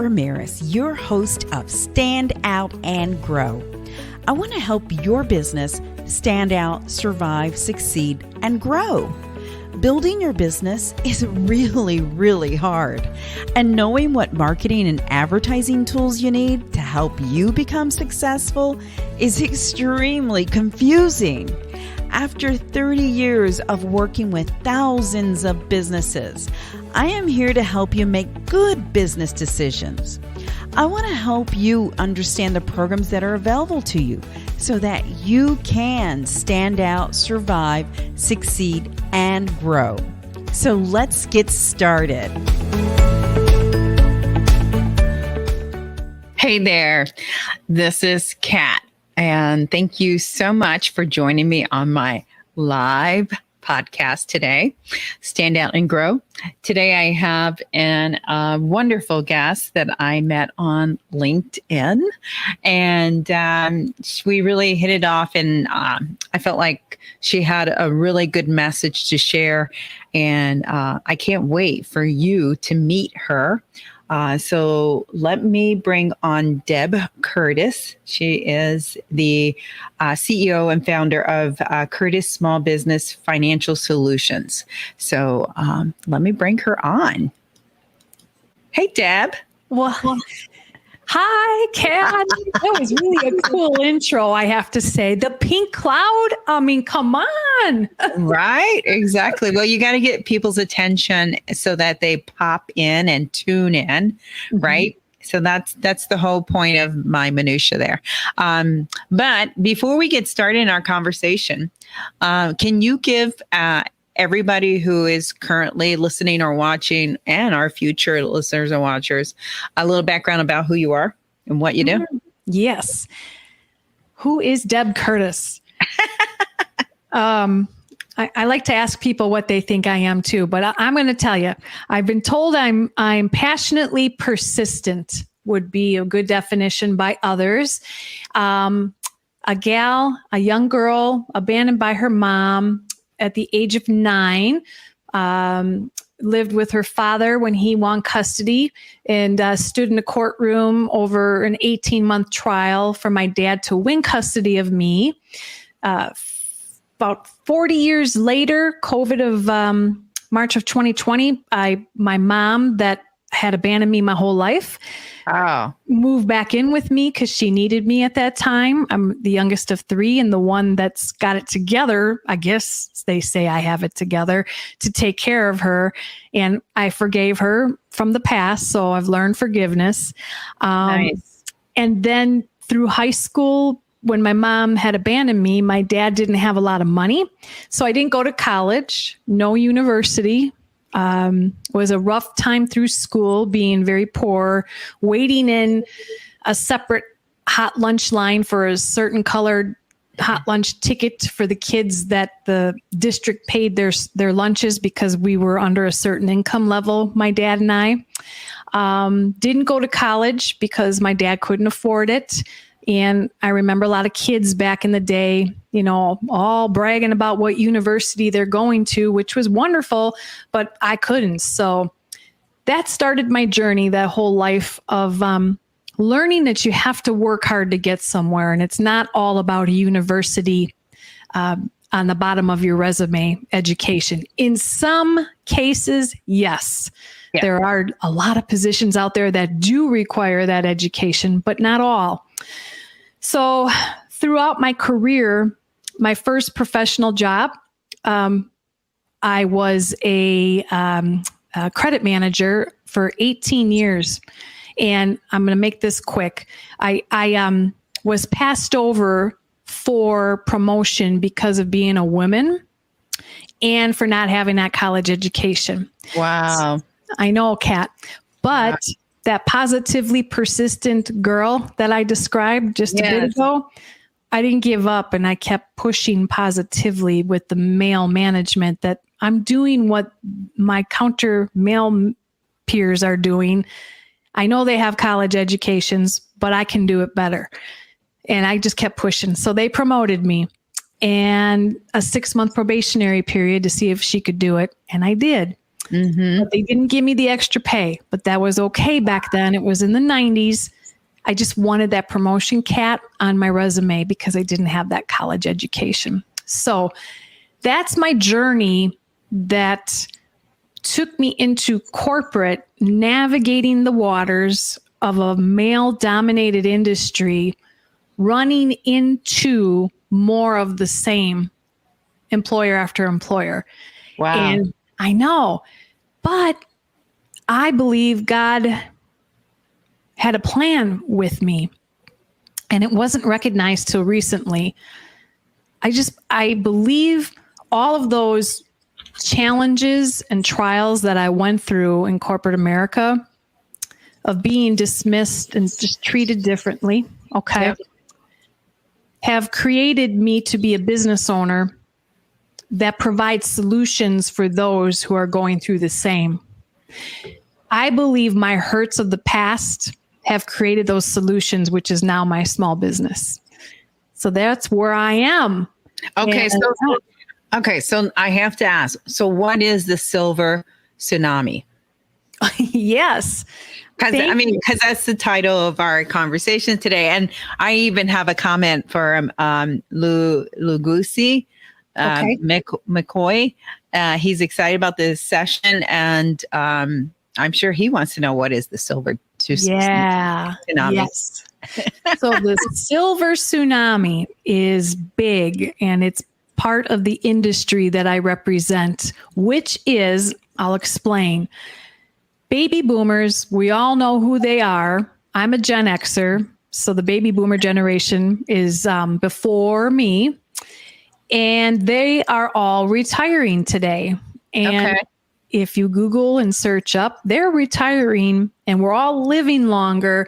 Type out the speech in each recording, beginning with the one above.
Ramirez, your host of Stand Out and Grow. I want to help your business stand out, survive, succeed, and grow. Building your business is really, really hard. And knowing what marketing and advertising tools you need to help you become successful is extremely confusing. After 30 years of working with thousands of businesses, I am here to help you make good business decisions. I want to help you understand the programs that are available to you so that you can stand out, survive, succeed, and grow. So let's get started. Hey there, this is Kat, and thank you so much for joining me on my live podcast today, Stand Out and Grow. Today I have a wonderful guest that I met on LinkedIn, and we really hit it off, and I felt like she had a really good message to share, and I can't wait for you to meet her. So let me bring on Deb Curtis. She is the CEO and founder of Curtis Small Business Financial Solutions. So let me bring her on. Hey, Deb. Well, hi, Kat. That was really a cool intro, I have to say. The pink cloud? I mean, come on. Right, exactly. Well, you got to get people's attention so that they pop in and tune in, right? So that's the whole point of my minutia there. But before we get started in our conversation, can you give everybody who is currently listening or watching, and our future listeners and watchers, a little background about who you are and what you do? Yes. Who is Deb Curtis? I like to ask people what they think I am too, but I'm going to tell you, I've been told I'm passionately persistent would be a good definition by others. A young girl abandoned by her mom at the age of 9, lived with her father when he won custody, and stood in a courtroom over an 18-month trial for my dad to win custody of me. About 40 years later, COVID of March of 2020, my mom that had abandoned me my whole life moved back in with me because she needed me at that time. I'm the youngest of 3 and the one that's got it together. I guess they say I have it together to take care of her. And I forgave her from the past. So I've learned forgiveness. Nice. And then through high school, when my mom had abandoned me, my dad didn't have a lot of money. So I didn't go to college, no university. It was a rough time through school, being very poor, waiting in a separate hot lunch line for a certain colored hot lunch ticket for the kids that the district paid their lunches because we were under a certain income level, my dad and I. Didn't go to college because my dad couldn't afford it. And I remember a lot of kids back in the day, all bragging about what university they're going to, which was wonderful, but I couldn't. So that started my journey, that whole life of learning that you have to work hard to get somewhere. And it's not all about a university on the bottom of your resume education. In some cases, yes. Yeah. There are a lot of positions out there that do require that education, but not all. So throughout my career, my first professional job, I was a credit manager for 18 years. And I'm going to make this quick. I was passed over for promotion because of being a woman and for not having that college education. Wow. I know, Kat, but that positively persistent girl that I described just a bit ago, I didn't give up, and I kept pushing positively with the male management that I'm doing what my counter male peers are doing. I know they have college educations, but I can do it better. And I just kept pushing. So they promoted me, and a 6-month probationary period to see if she could do it. And I did. Mm-hmm. But they didn't give me the extra pay, but that was okay back then. It was in the 90s. I just wanted that promotion, Kat, on my resume because I didn't have that college education. So that's my journey that took me into corporate, navigating the waters of a male-dominated industry, running into more of the same employer after employer. Wow. And I know, but I believe God had a plan with me, and it wasn't recognized till recently. I believe all of those challenges and trials that I went through in corporate America of being dismissed and just treated differently, okay, Yep. have created me to be a business owner that provides solutions for those who are going through the same. I believe my hurts of the past have created those solutions, which is now my small business. So that's where I am. Okay. And- So I have to ask, so what is the Silver Tsunami? Yes. Because that's the title of our conversation today. And I even have a comment for Lugusi Okay. McCoy. He's excited about this session, and I'm sure he wants to know what is the Silver Yeah. Tsunami. Yes. So the Silver Tsunami is big, and it's part of the industry that I represent, which is, I'll explain. Baby boomers, we all know who they are. I'm a Gen Xer, so the baby boomer generation is before me, and they are all retiring today. And if you Google and search up, they're retiring, and we're all living longer.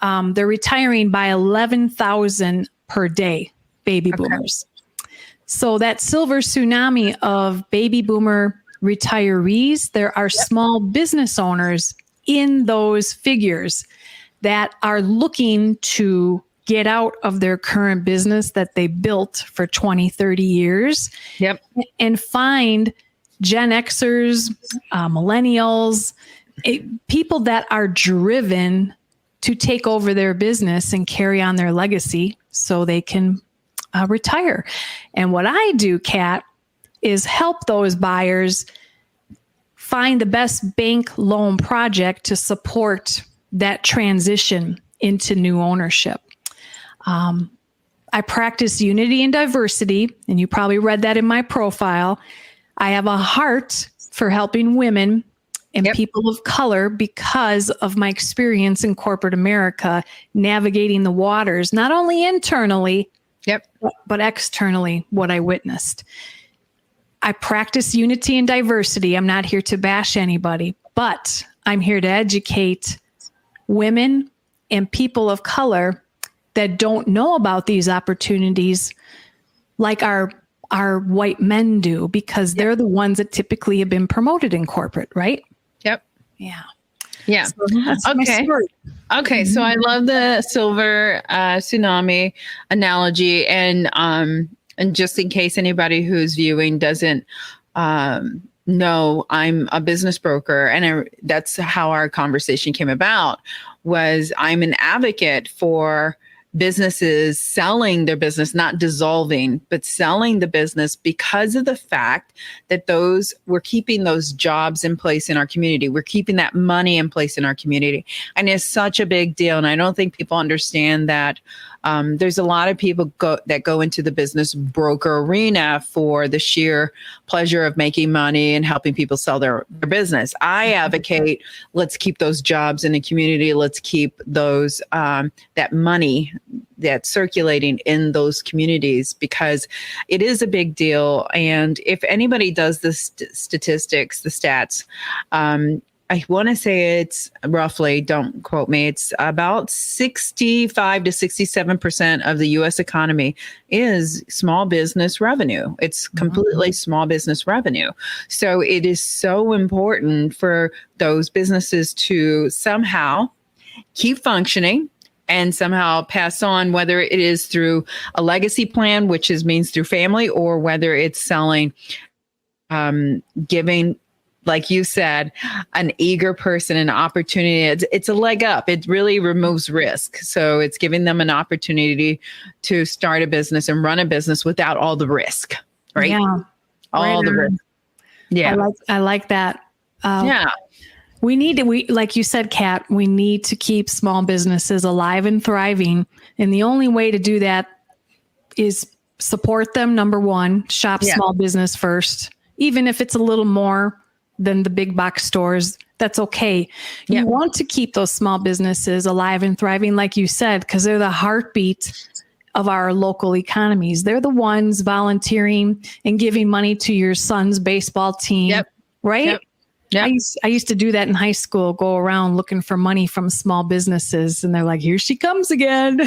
They're retiring by 11,000 per day, baby boomers. So that Silver Tsunami of baby boomer retirees, there are small business owners in those figures that are looking to get out of their current business that they built for 20, 30 years. Yep. And find Gen Xers, millennials, people that are driven to take over their business and carry on their legacy so they can retire. And what I do, Kat, is help those buyers find the best bank loan project to support that transition into new ownership. I practice unity and diversity, and you probably read that in my profile. I have a heart for helping women and people of color because of my experience in corporate America, navigating the waters, not only internally, but externally, what I witnessed. I practice unity and diversity. I'm not here to bash anybody, but I'm here to educate women and people of color that don't know about these opportunities like our white men do, because they're the ones that typically have been promoted in corporate, right? Yep. Yeah. Yeah. So that's my story. Okay. So I love the Silver Tsunami analogy, and just in case anybody who's viewing doesn't know, I'm a business broker, and that's how our conversation came about. Was I'm an advocate for businesses selling their business, not dissolving, but selling the business, because of the fact that we're keeping those jobs in place in our community. We're keeping that money in place in our community. And it's such a big deal. And I don't think people understand that there's a lot of people that go into the business broker arena for the sheer pleasure of making money and helping people sell their business. I advocate, let's keep those jobs in the community. Let's keep those that money that's circulating in those communities, because it is a big deal. And if anybody does the statistics, the stats, I want to say it's roughly, don't quote me, it's about 65 to 67% of the U.S. economy is small business revenue. It's completely small business revenue. So it is so important for those businesses to somehow keep functioning and somehow pass on, whether it is through a legacy plan, which means through family, or whether it's selling, giving like you said, an eager person, an opportunity. It's a leg up. It really removes risk. So it's giving them an opportunity to start a business and run a business without all the risk, right? Yeah. All the risk. Yeah. I like that. Yeah. Like you said, Kat, we need to keep small businesses alive and thriving. And the only way to do that is support them. Number one, shop small business first, even if it's a little more than the big box stores. That's okay. You want to keep those small businesses alive and thriving, like you said, because they're the heartbeat of our local economies. They're the ones volunteering and giving money to your son's baseball team, right? Yep. Yep. I used to do that in high school, go around looking for money from small businesses, and they're like, here she comes again.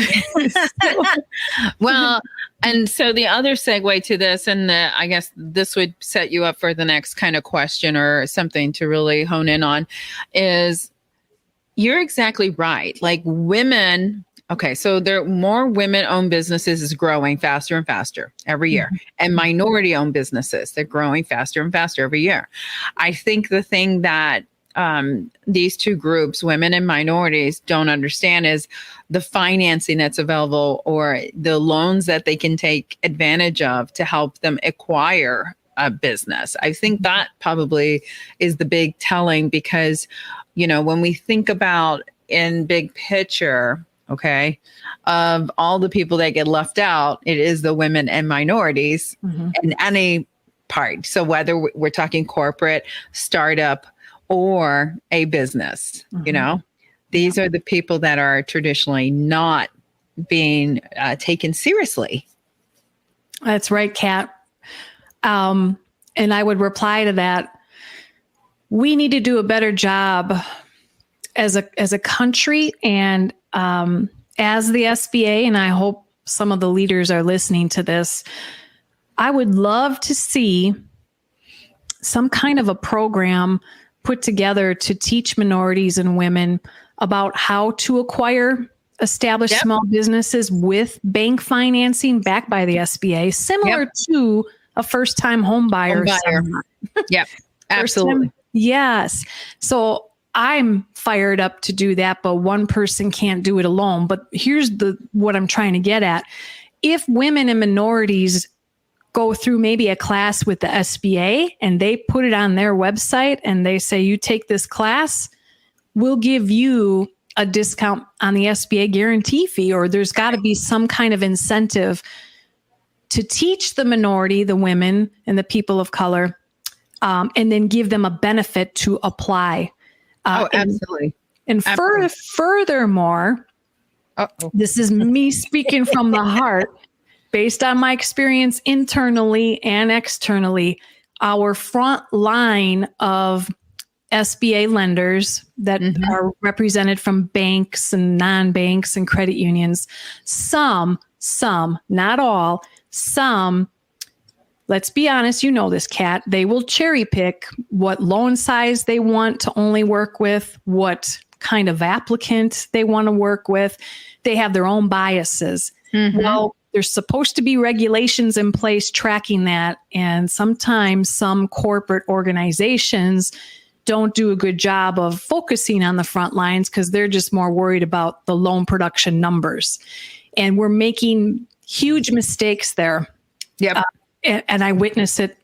Well, and so the other segue to this, and I guess this would set you up for the next kind of question or something to really hone in on, is you're exactly right. Like women, okay, so there more women-owned businesses is growing faster and faster every year. And minority-owned businesses, they're growing faster and faster every year. I think the thing that these two groups, women and minorities, don't understand is the financing that's available or the loans that they can take advantage of to help them acquire a business. I think that probably is the big telling because, you know, when we think about in big picture, okay, of all the people that get left out, it is the women and minorities in any part. So whether we're talking corporate, startup, or a business, you know, these are the people that are traditionally not being taken seriously. That's right, Kat. And I would reply to that. We need to do a better job as a country and as the SBA, and I hope some of the leaders are listening to this. I would love to see some kind of a program put together to teach minorities and women about how to acquire established small businesses with bank financing backed by the SBA, similar to a first-time home buyer. Yep, absolutely. Yes. So I'm fired up to do that, but one person can't do it alone. But here's what I'm trying to get at. If women and minorities go through maybe a class with the SBA and they put it on their website and they say, you take this class, we'll give you a discount on the SBA guarantee fee, or there's got to be some kind of incentive to teach the minority, the women and the people of color, and then give them a benefit to apply. Absolutely. And furthermore, this is me speaking from the heart, based on my experience internally and externally. Our front line of SBA lenders that are represented from banks and non-banks and credit unions, some, not all, some, let's be honest, you know this, Kat, they will cherry pick what loan size they want to only work with, what kind of applicant they want to work with. They have their own biases. Well, there's supposed to be regulations in place tracking that. And sometimes some corporate organizations don't do a good job of focusing on the front lines because they're just more worried about the loan production numbers. And we're making huge mistakes there. Yep. And I witness it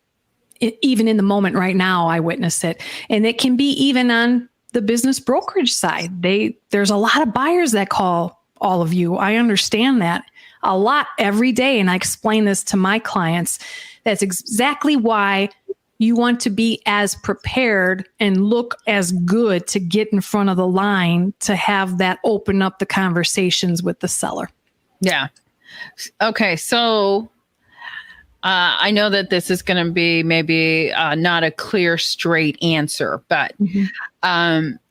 even in the moment right now. I witness it. And it can be even on the business brokerage side. There's a lot of buyers that call all of you. I understand that a lot every day. And I explain this to my clients. That's exactly why you want to be as prepared and look as good to get in front of the line to have that open up the conversations with the seller. Yeah. Okay. So I know that this is going to be maybe not a clear, straight answer, but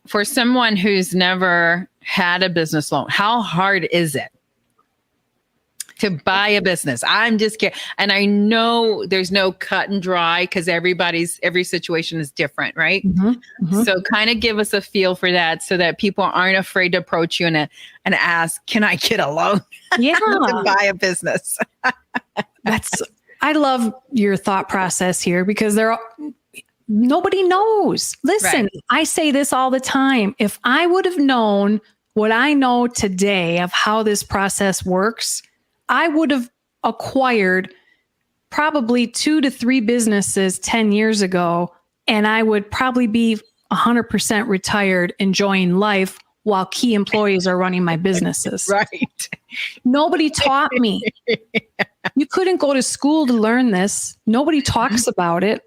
for someone who's never had a business loan, how hard is it to buy a business? I'm just kidding. And I know there's no cut and dry because every situation is different, right? So kind of give us a feel for that so that people aren't afraid to approach you and ask, can I get a loan to buy a business? I love your thought process here because nobody knows. Listen, Right. I say this all the time. If I would have known what I know today of how this process works, I would have acquired probably 2 to 3 businesses 10 years ago, and I would probably be 100% retired, enjoying life while key employees are running my businesses. Right. Nobody taught me. You couldn't go to school to learn this. Nobody talks about it.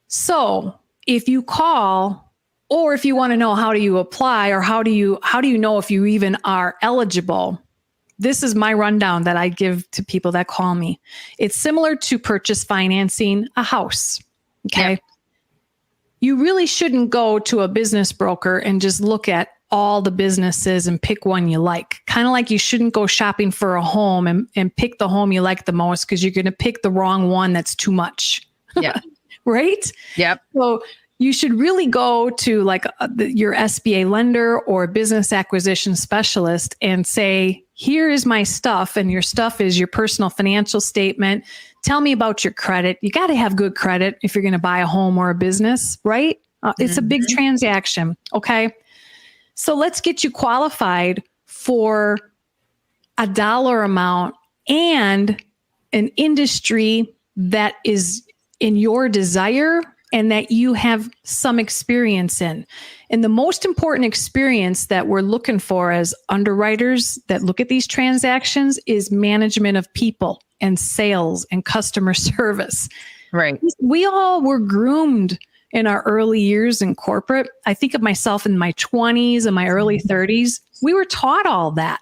So if you call, or if you want to know how do you apply, or how do you know if you even are eligible, this is my rundown that I give to people that call me. It's similar to purchase financing a house. Okay. Yep. You really shouldn't go to a business broker and just look at all the businesses and pick one you like. Kind of like you shouldn't go shopping for a home and pick the home you like the most, because you're going to pick the wrong one that's too much. Yeah. Right? Yep. So you should really go to like your SBA lender or business acquisition specialist and say, here is my stuff. And your stuff is your personal financial statement. Tell me about your credit. You got to have good credit if you're going to buy a home or a business, right? It's a big transaction. Okay. So let's get you qualified for a dollar amount and an industry that is in your desire and that you have some experience in. And the most important experience that we're looking for as underwriters that look at these transactions is management of people and sales and customer service. Right. We all were groomed in our early years in corporate. I think of myself in my 20s and my early 30s. We were taught all that.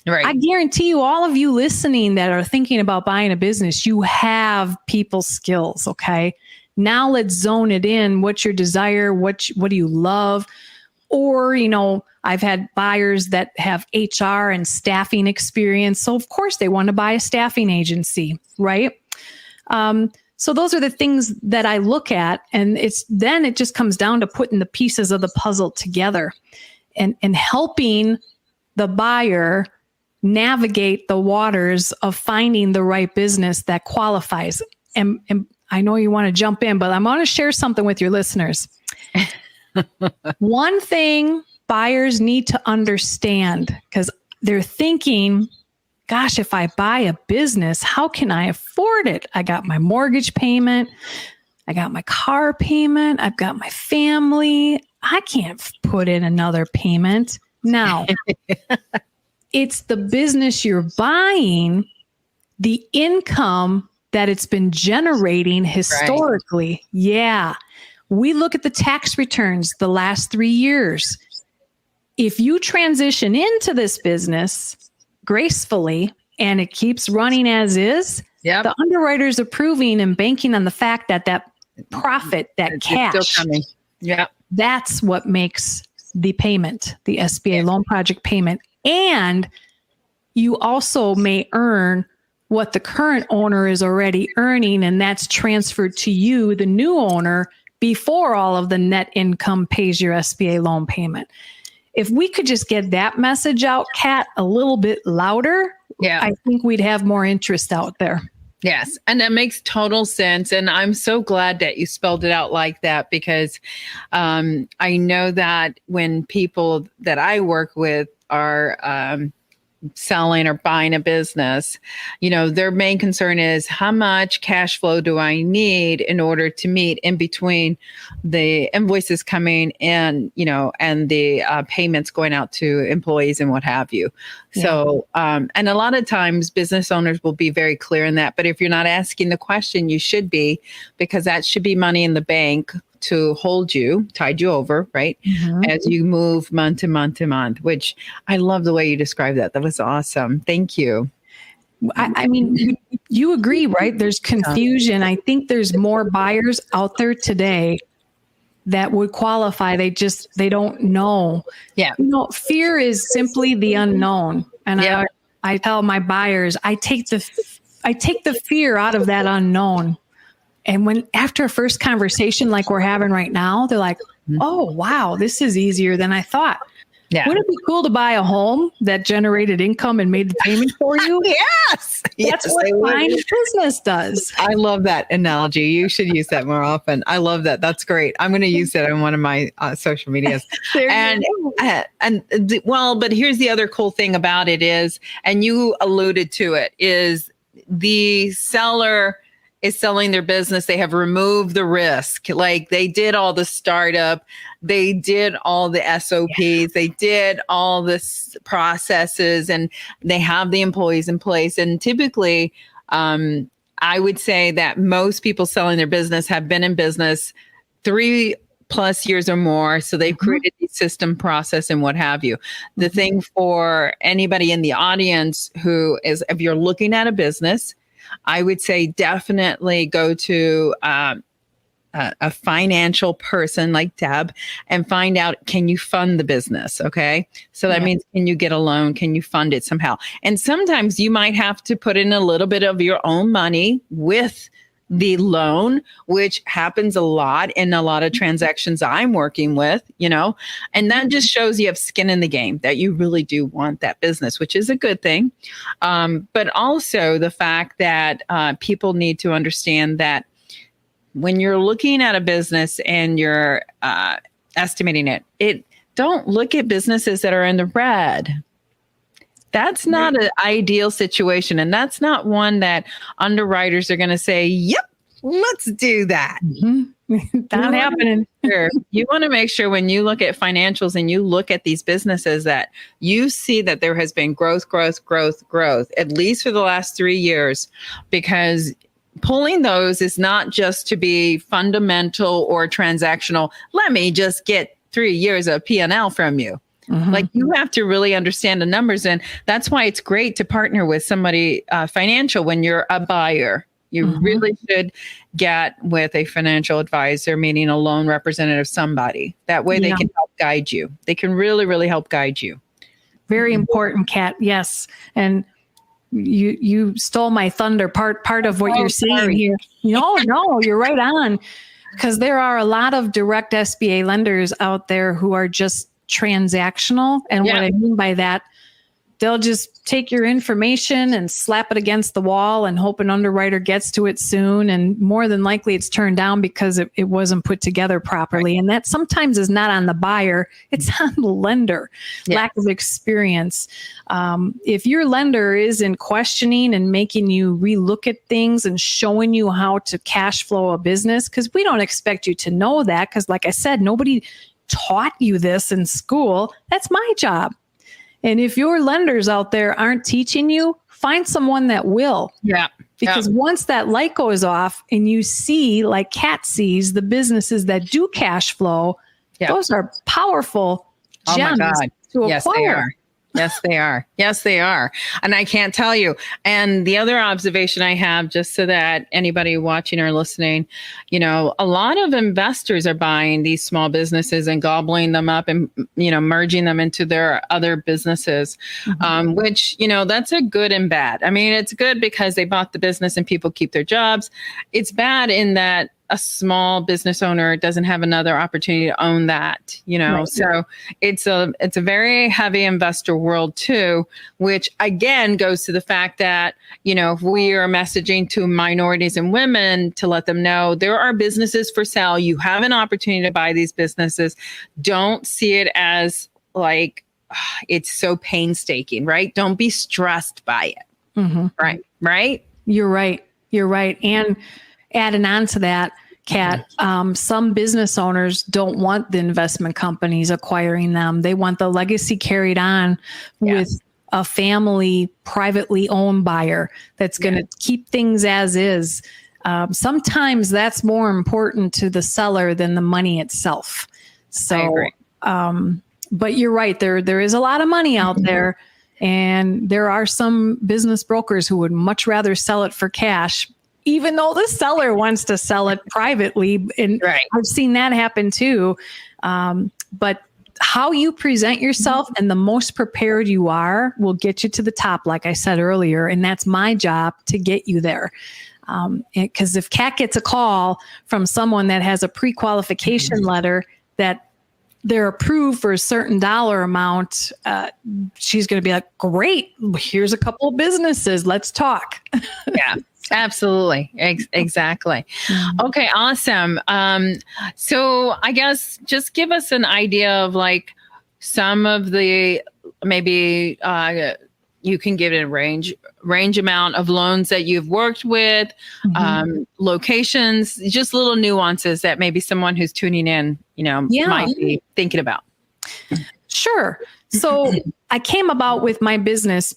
Right. I guarantee you, all of you listening that are thinking about buying a business, you have people skills. Okay. Now let's zone it in. What's your desire? What do you love? Or, I've had buyers that have HR and staffing experience. So of course they want to buy a staffing agency, right? So those are the things that I look at. And then it just comes down to putting the pieces of the puzzle together and helping the buyer navigate the waters of finding the right business that qualifies. And I know you want to jump in, but I'm going to share something with your listeners. One thing buyers need to understand, because they're thinking, gosh, if I buy a business, how can I afford it? I got my mortgage payment. I got my car payment. I've got my family. I can't put in another payment. Now, it's the business you're buying, the income that it's been generating historically. Right. Yeah. We look at the tax returns the last 3 years. If you transition into this business gracefully and it keeps running as is, the underwriter's approving and banking on the fact that profit, that cash, still coming. That's what makes the payment, the SBA loan project payment. And you also may earn what the current owner is already earning, and that's transferred to you, the new owner, before all of the net income pays your SBA loan payment. If we could just get that message out, Kat, a little bit louder, I think we'd have more interest out there. Yes. And that makes total sense. And I'm so glad that you spelled it out like that, because I know that when people that I work with are selling or buying a business, their main concern is, how much cash flow do I need in order to meet in between the invoices coming in, and the payments going out to employees and what have you. Yeah. So, and a lot of times business owners will be very clear in that, but if you're not asking the question, you should be, because that should be money in the bank to tide you over, right? Mm-hmm. As you move month to month to month, which I love the way you described that. That was awesome. Thank you. I mean, you agree, right? There's confusion. I think there's more buyers out there today that would qualify. They don't know. Yeah. Fear is simply the unknown. And I tell my buyers, I take the fear out of that unknown. And after a first conversation like we're having right now, they're like, oh, wow, this is easier than I thought. Yeah. Wouldn't it be cool to buy a home that generated income and made the payment for you? Yes. That's what fine business does. I love that analogy. You should use that more often. I love that. That's great. I'm going to use that on one of my social medias. But here's the other cool thing about it is, and you alluded to it, is the seller is selling their business. They have removed the risk. Like they did all the startup, they did all the SOPs, they did all this processes, and they have the employees in place. And typically, I would say that most people selling their business have been in business 3+ years or more. So they've created the system, process, and what have you. The thing for anybody in the audience who is, if you're looking at a business, I would say definitely go to a financial person like Deb and find out, can you fund the business? Okay. So that means, can you get a loan? Can you fund it somehow? And sometimes you might have to put in a little bit of your own money with the loan, which happens a lot in a lot of transactions I'm working with, and that just shows you have skin in the game, that you really do want that business, which is a good thing. But also the fact that people need to understand that when you're looking at a business and you're estimating it, don't look at businesses that are in the red. That's not an ideal situation. And that's not one that underwriters are going to say, yep, let's do that. Not happening. You want to make sure when you look at financials and you look at these businesses that you see that there has been growth, at least for the last 3 years, because pulling those is not just to be fundamental or transactional. Let me just get 3 years of P&L from you. Like you have to really understand the numbers. And that's why it's great to partner with somebody financial when you're a buyer. You really should get with a financial advisor, meaning a loan representative, somebody. That way they can help guide you. They can really, really help guide you. Very important, Kat. Yes. And you stole my thunder. Part of what you're saying here. No, you're right on. Because there are a lot of direct SBA lenders out there who are just transactional. And what I mean by that, they'll just take your information and slap it against the wall and hope an underwriter gets to it soon. And more than likely it's turned down because it wasn't put together properly. And that sometimes is not on the buyer, it's on the lender, lack of experience. If your lender isn't questioning and making you relook at things and showing you how to cash flow a business, because we don't expect you to know that, because like I said, nobody taught you this in school. That's my job. And if your lenders out there aren't teaching you, find someone that will. Because once that light goes off and you see, like Kat sees, the businesses that do cash flow, those are powerful gems to acquire. Yes, they are. Yes, they are. Yes, they are. And I can't tell you. And the other observation I have, just so that anybody watching or listening, a lot of investors are buying these small businesses and gobbling them up and, merging them into their other businesses, which, that's a good and bad. I mean, it's good because they bought the business and people keep their jobs. It's bad in that a small business owner doesn't have another opportunity to own that, Right. So it's a very heavy investor world too, which again goes to the fact that, if we are messaging to minorities and women to let them know there are businesses for sale, you have an opportunity to buy these businesses. Don't see it as like, it's so painstaking, right? Don't be stressed by it. Right. You're right. And adding on to that, Kat, some business owners don't want the investment companies acquiring them. They want the legacy carried on with a family, privately owned buyer that's going to keep things as is. Sometimes that's more important to the seller than the money itself. So, I agree. But you're right. There is a lot of money out there. And there are some business brokers who would much rather sell it for cash, even though the seller wants to sell it privately. And I've seen that happen too. But how you present yourself and the most prepared you are will get you to the top, like I said earlier. And that's my job to get you there. Because if Kat gets a call from someone that has a pre-qualification letter that they're approved for a certain dollar amount, she's going to be like, great, here's a couple of businesses. Let's talk. Yeah, absolutely. Exactly. Okay, awesome. So I guess just give us an idea of like some of the, maybe you can give it a range amount of loans that you've worked with, locations, just little nuances that maybe someone who's tuning in, might be thinking about. Sure. So I came about with my business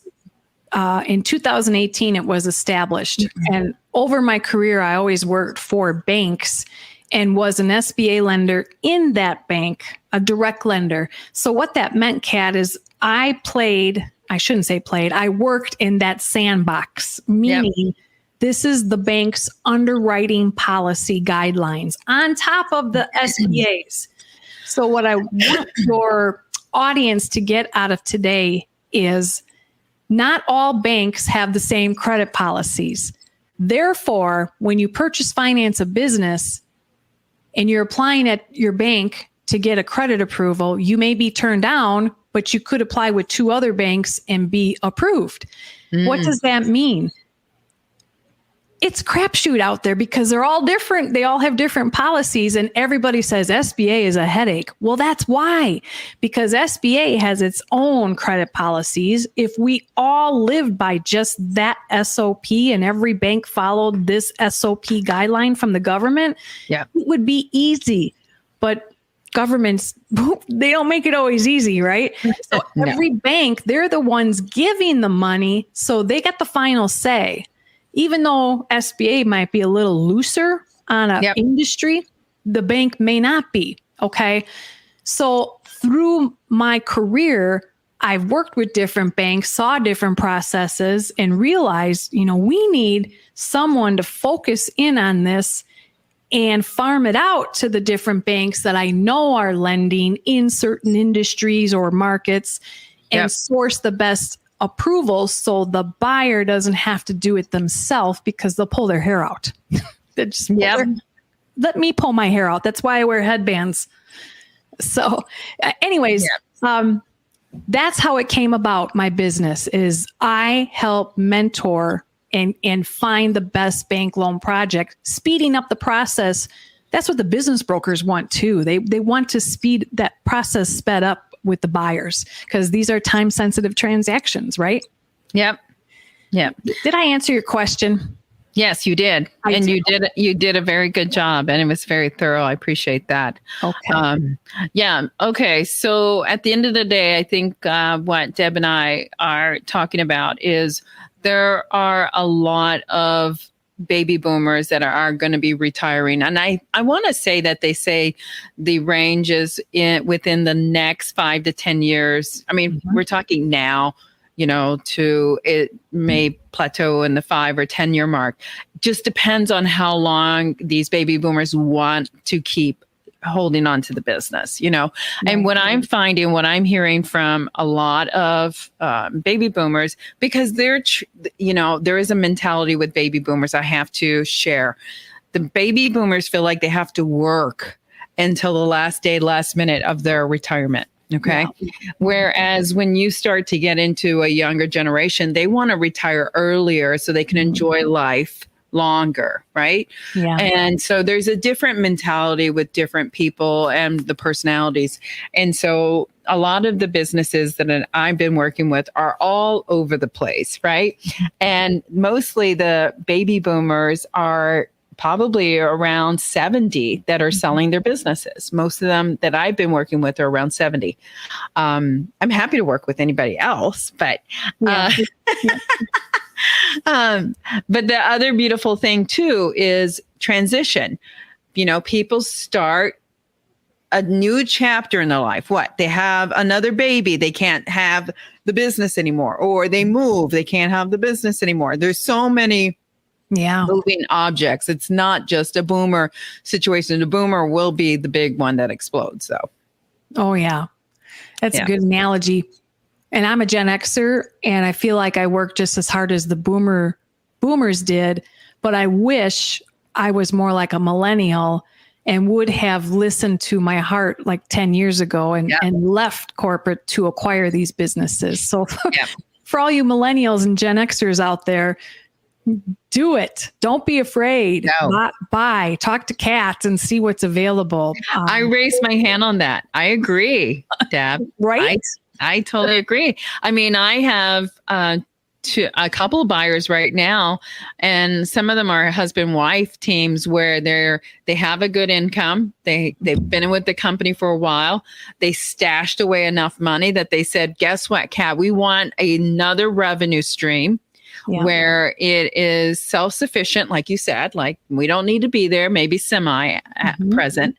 in 2018. It was established. And over my career, I always worked for banks and was an SBA lender in that bank, a direct lender. So what that meant, Kat, is I worked in that sandbox, meaning this is the bank's underwriting policy guidelines on top of the SBA's. So what I want your audience to get out of today is not all banks have the same credit policies. Therefore, when you finance a business and you're applying at your bank to get a credit approval, you may be turned down, but you could apply with 2 other banks and be approved. What does that mean? It's crapshoot out there because they're all different. They all have different policies, and everybody says SBA is a headache. Well, that's why, because SBA has its own credit policies. If we all lived by just that SOP and every bank followed this SOP guideline from the government, it would be easy. But governments, they don't make it always easy, right? So every bank, they're the ones giving the money, so they get the final say. Even though SBA might be a little looser on an industry, the bank may not be, okay? So through my career, I've worked with different banks, saw different processes, and realized, we need someone to focus in on this and farm it out to the different banks that I know are lending in certain industries or markets and source the best approvals so the buyer doesn't have to do it themselves because they'll pull their hair out. They just let me pull my hair out. That's why I wear headbands. So anyways, that's how it came about. My business is I help mentor and find the best bank loan project, speeding up the process. That's what the business brokers want too. They want to speed that process sped up with the buyers because these are time sensitive transactions, right? Yep. Did I answer your question? Yes, you did. You did a very good job, and it was very thorough. I appreciate that. Okay. Okay. So at the end of the day, I think what Deb and I are talking about is there are a lot of baby boomers that are going to be retiring. And I want to say that they say the range is within the next 5 to 10 years. I mean, we're talking now, to it may plateau in the 5 or 10 year mark. Just depends on how long these baby boomers want to keep holding on to the business, and what I'm finding, what I'm hearing from a lot of baby boomers, because there is a mentality with baby boomers I have to share. The baby boomers feel like they have to work until the last minute of their retirement. Okay. Yeah. Whereas when you start to get into a younger generation, they want to retire earlier so they can enjoy life longer, right? Yeah. And so there's a different mentality with different people and the personalities. And so a lot of the businesses that I've been working with are all over the place, right? And mostly the baby boomers are probably around 70 that are selling their businesses. Most of them that I've been working with are around 70. I'm happy to work with anybody else, but but the other beautiful thing too is transition. People start a new chapter in their life. What? They have another baby. They can't have the business anymore, or they move. They can't have the business anymore. There's so many moving objects. It's not just a boomer situation. The boomer will be the big one that explodes, though. Oh, yeah. That's a good analogy. And I'm a Gen Xer, and I feel like I work just as hard as the boomers did, but I wish I was more like a millennial and would have listened to my heart like 10 years ago and left corporate to acquire these businesses. So for all you millennials and Gen Xers out there, do it. Don't be afraid. No. Buy. Talk to Kat and see what's available. I raised my hand on that. I agree, Deb. Right? I totally agree. I mean, I have a couple of buyers right now, and some of them are husband-wife teams where they have a good income. They've been with the company for a while. They stashed away enough money that they said, "Guess what, Kat? We want another revenue stream." Yeah. Where it is self-sufficient, like you said, like we don't need to be there, maybe semi-present,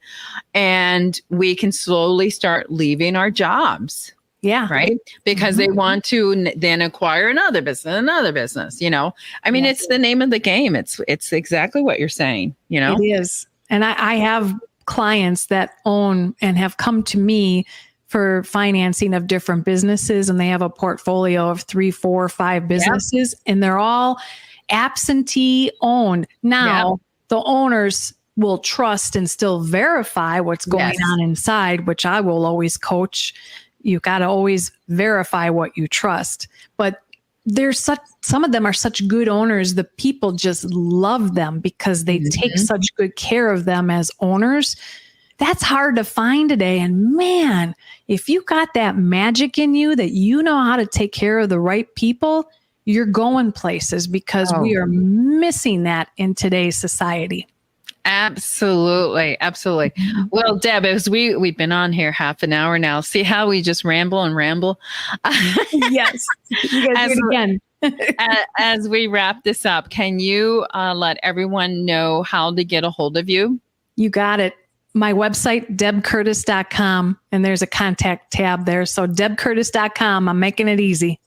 and we can slowly start leaving our jobs. Yeah. Right. Because they want to then acquire another business, you know, I mean, it's the name of the game. It's exactly what you're saying, you know, it is. And I have clients that own and have come to me for financing of different businesses, and they have a portfolio of 3, 4, 5 businesses, and they're all absentee owned. Now, the owners will trust and still verify what's going on inside, which I will always coach. You got to always verify what you trust. But some of them are such good owners. The people just love them because they take such good care of them as owners. That's hard to find today. And man, if you got that magic in you that you know how to take care of the right people, you're going places, because we are missing that in today's society. Absolutely. Absolutely. Well, Deb, as we've been on here half an hour now, see how we just ramble and ramble? Yes. You guys do it again. As we wrap this up, can you let everyone know how to get a hold of you? You got it. My website, debcurtis.com, and there's a contact tab there. So debcurtis.com, I'm making it easy.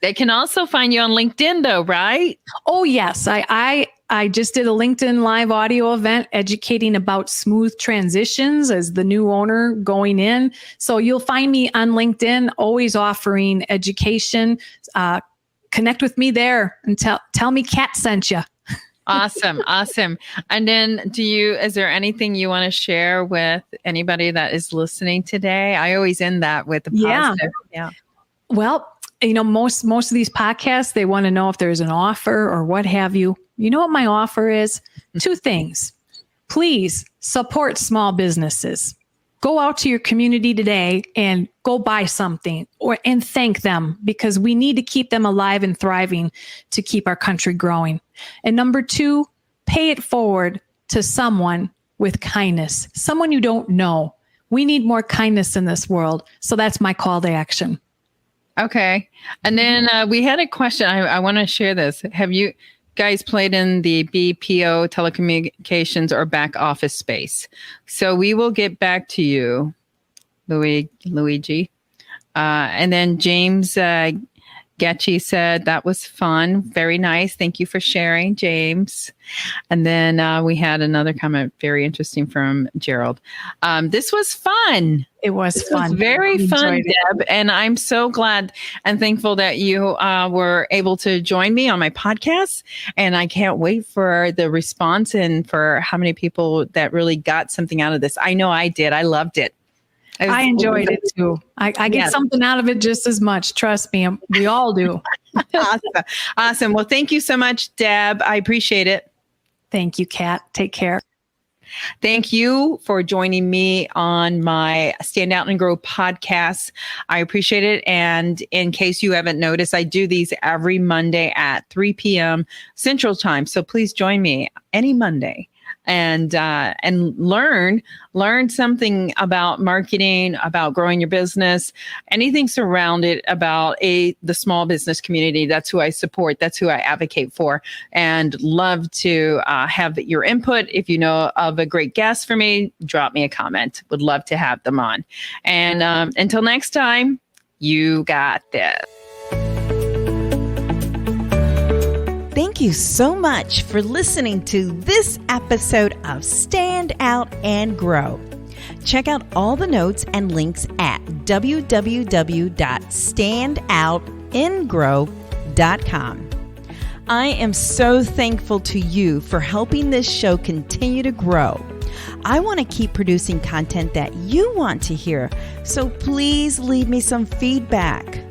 They can also find you on LinkedIn though, right? Oh, yes. I just did a LinkedIn live audio event educating about smooth transitions as the new owner going in. So you'll find me on LinkedIn, always offering education. Connect with me there and tell me Kat sent you. Awesome. Awesome. And then is there anything you want to share with anybody that is listening today? I always end that with a positive. Yeah. Well, you know, most of these podcasts, they want to know if there's an offer or what have you. You know what my offer is? 2 things. Please support small businesses. Go out to your community today and go buy something and thank them, because we need to keep them alive and thriving to keep our country growing. And number 2, pay it forward to someone with kindness, someone you don't know. We need more kindness in this world. So that's my call to action. Okay. And then we had a question. I want to share this. Have you guys played in the BPO telecommunications or back office space? So we will get back to you, Luigi. And then James Getchy said, that was fun. Very nice. Thank you for sharing, James. And then we had another comment, very interesting, from Gerald. This was fun. It was fun. Was very fun, Deb. And I'm so glad and thankful that you were able to join me on my podcast. And I can't wait for the response and for how many people that really got something out of this. I know I did. I loved it. I enjoyed it too. I get something out of it just as much. Trust me. We all do. Awesome. Well, thank you so much, Deb. I appreciate it. Thank you, Kat. Take care. Thank you for joining me on my Stand Out and Grow podcast. I appreciate it. And in case you haven't noticed, I do these every Monday at 3 p.m. Central Time. So please join me any Monday and learn something about marketing, about growing your business, anything surrounded about the small business community. That's who I support. That's who I advocate for, and love to have your input. If you know of a great guest for me, drop me a comment. Would love to have them on. And until next time, you got this. Thank you so much for listening to this episode of Stand Out and Grow. Check out all the notes and links at www.standoutandgrow.com. I am so thankful to you for helping this show continue to grow. I want to keep producing content that you want to hear, so please leave me some feedback.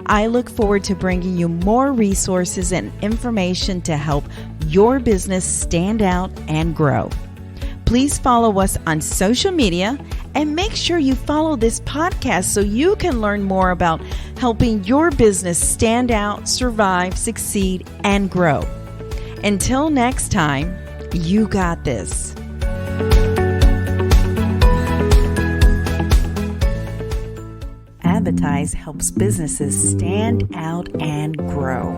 I look forward to bringing you more resources and information to help your business stand out and grow. Please follow us on social media and make sure you follow this podcast so you can learn more about helping your business stand out, survive, succeed, and grow. Until next time, you got this. adBidtise helps businesses stand out and grow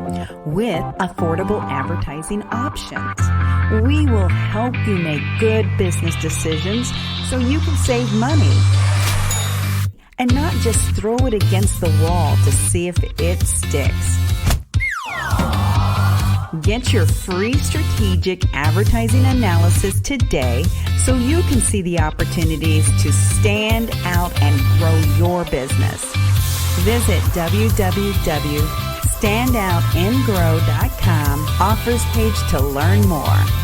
with affordable advertising options. We will help you make good business decisions so you can save money and not just throw it against the wall to see if it sticks. Get your free strategic advertising analysis today so you can see the opportunities to stand out and grow your business. Visit www.standoutandgrow.com offers page to learn more.